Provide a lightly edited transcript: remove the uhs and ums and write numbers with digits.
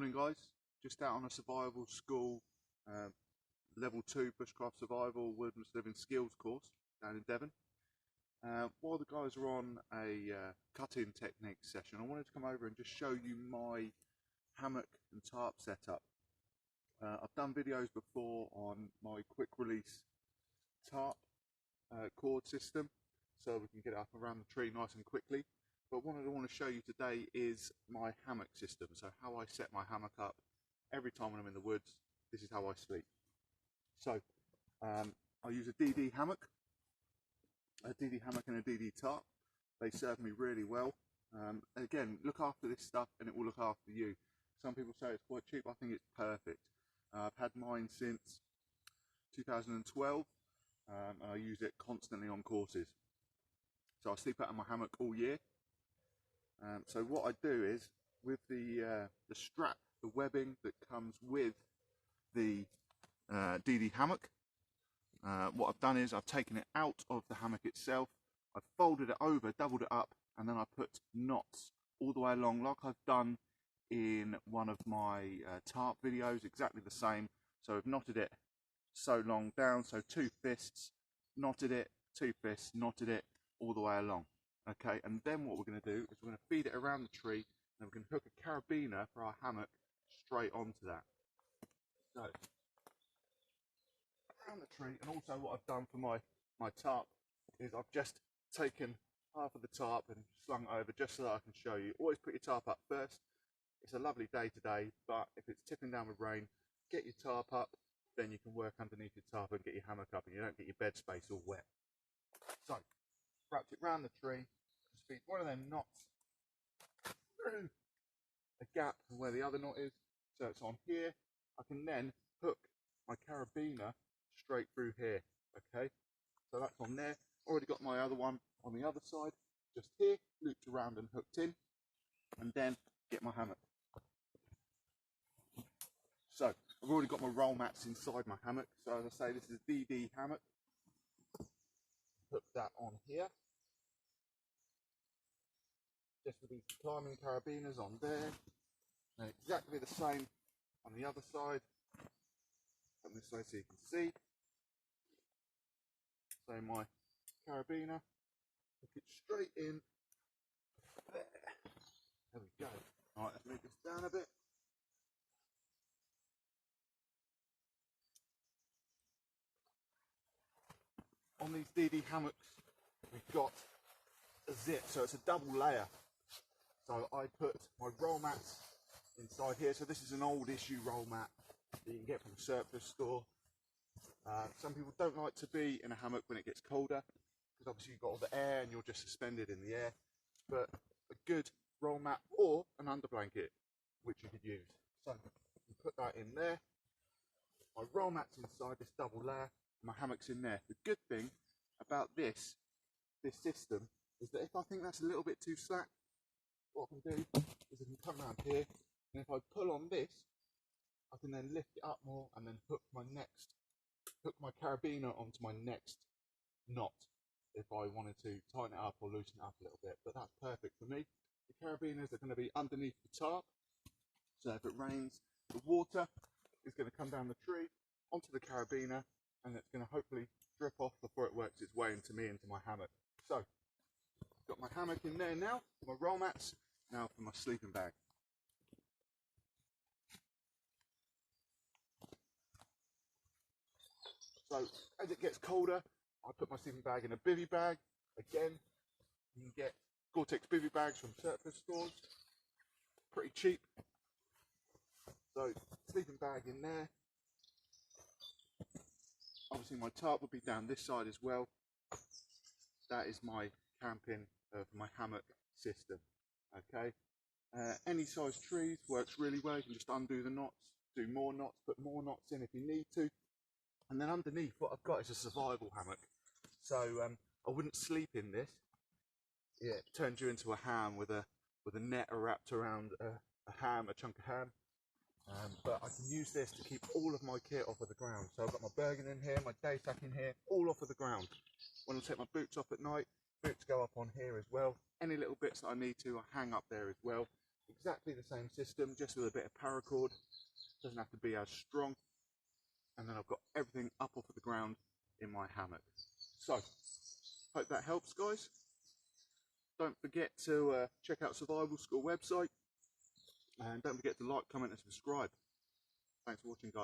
Morning guys, just out on a survival school level 2 bushcraft survival wilderness living skills course down in Devon. While the guys are on a cut-in technique session, I wanted to come over and just show you my hammock and tarp setup. I've done videos before on my quick release tarp cord system, so we can get it up around the tree nice and quickly. But what I want to show you today is my hammock system, so how I set my hammock up every time when I'm in the woods. This is how I sleep. So I use a DD Hammock, and a DD Tarp. They serve me really well. Again, look after this stuff and it will look after you. Some people say it's quite cheap. I think it's perfect. I've had mine since 2012 and I use it constantly on courses. So I sleep out in my hammock all year. So what I do is, with the strap, the webbing that comes with the DD Hammock, what I've done is I've taken it out of the hammock itself, I've folded it over, doubled it up, and then I put knots all the way along like I've done in one of my tarp videos, exactly the same. So I've knotted it so long down, so 2 fists, knotted it, 2 fists, knotted it all the way along. Okay, and then what we're going to do is we're going to feed it around the tree, and we're going to hook a carabiner for our hammock straight onto that. So around the tree, and also what I've done for my tarp is I've just taken half of the tarp and slung it over just so that I can show you. Always put your tarp up first. It's a lovely day today, but if it's tipping down with rain, get your tarp up, then you can work underneath your tarp and get your hammock up and you don't get your bed space all wet. So wrapped it round the tree, just feed one of them knots through a gap where the other knot is, so it's on here. I can then hook my carabiner straight through here. Okay, so that's on there. Already got my other one on the other side, just here, looped around and hooked in, and then get my hammock. So I've already got my roll mats inside my hammock. So as I say, this is DD Hammock. Put that on here, just with these climbing carabiners on there, and exactly the same on the other side. Come this way so you can see. So my carabiner, hook it straight in there. There we go. All right, let's move this down a bit. On these DD hammocks, we've got a zip, so it's a double layer. So I put my roll mats inside here. So this is an old issue roll mat that you can get from a surplus store. Some people don't like to be in a hammock when it gets colder, because obviously you've got all the air and you're just suspended in the air. But a good roll mat or an under blanket, which you could use. So you put that in there. My roll mat's inside this double layer, and my hammock's in there. The good thing about this system is that if I think that's a little bit too slack, what I can do is I can come around here, and if I pull on this, I can then lift it up more and then hook my carabiner onto my next knot if I wanted to tighten it up or loosen it up a little bit. But that's perfect for me. The carabiners are going to be underneath the tarp, so if it rains, the water is going to come down the tree onto the carabiner, and it's going to hopefully drip off before it works its way into my hammock. So I've got my hammock in there now, my roll mats, now for my sleeping bag. So as it gets colder, I put my sleeping bag in a bivy bag. Again, you can get Gore-Tex bivy bags from surplus stores, pretty cheap. So sleeping bag in there. Obviously my tarp will be down this side as well. That is my camping for my hammock system. Okay, any size trees works really well. You can just undo the knots, do more knots, put more knots in if you need to. And then underneath, what I've got is a survival hammock. So I wouldn't sleep in this. Yeah, it turns you into a ham with a net wrapped around a chunk of ham. But I can use this to keep all of my kit off of the ground. So I've got my bergen in here, my day sack in here, all off of the ground. When I take my boots off at night, boots go up on here as well. Any little bits that I need to, I hang up there as well. exactly the same system, just with a bit of paracord. Doesn't have to be as strong. And then I've got everything up off of the ground in my hammock. So, hope that helps, guys. Don't forget to check out Survival School website, and don't forget to like, comment and subscribe. Thanks for watching, guys.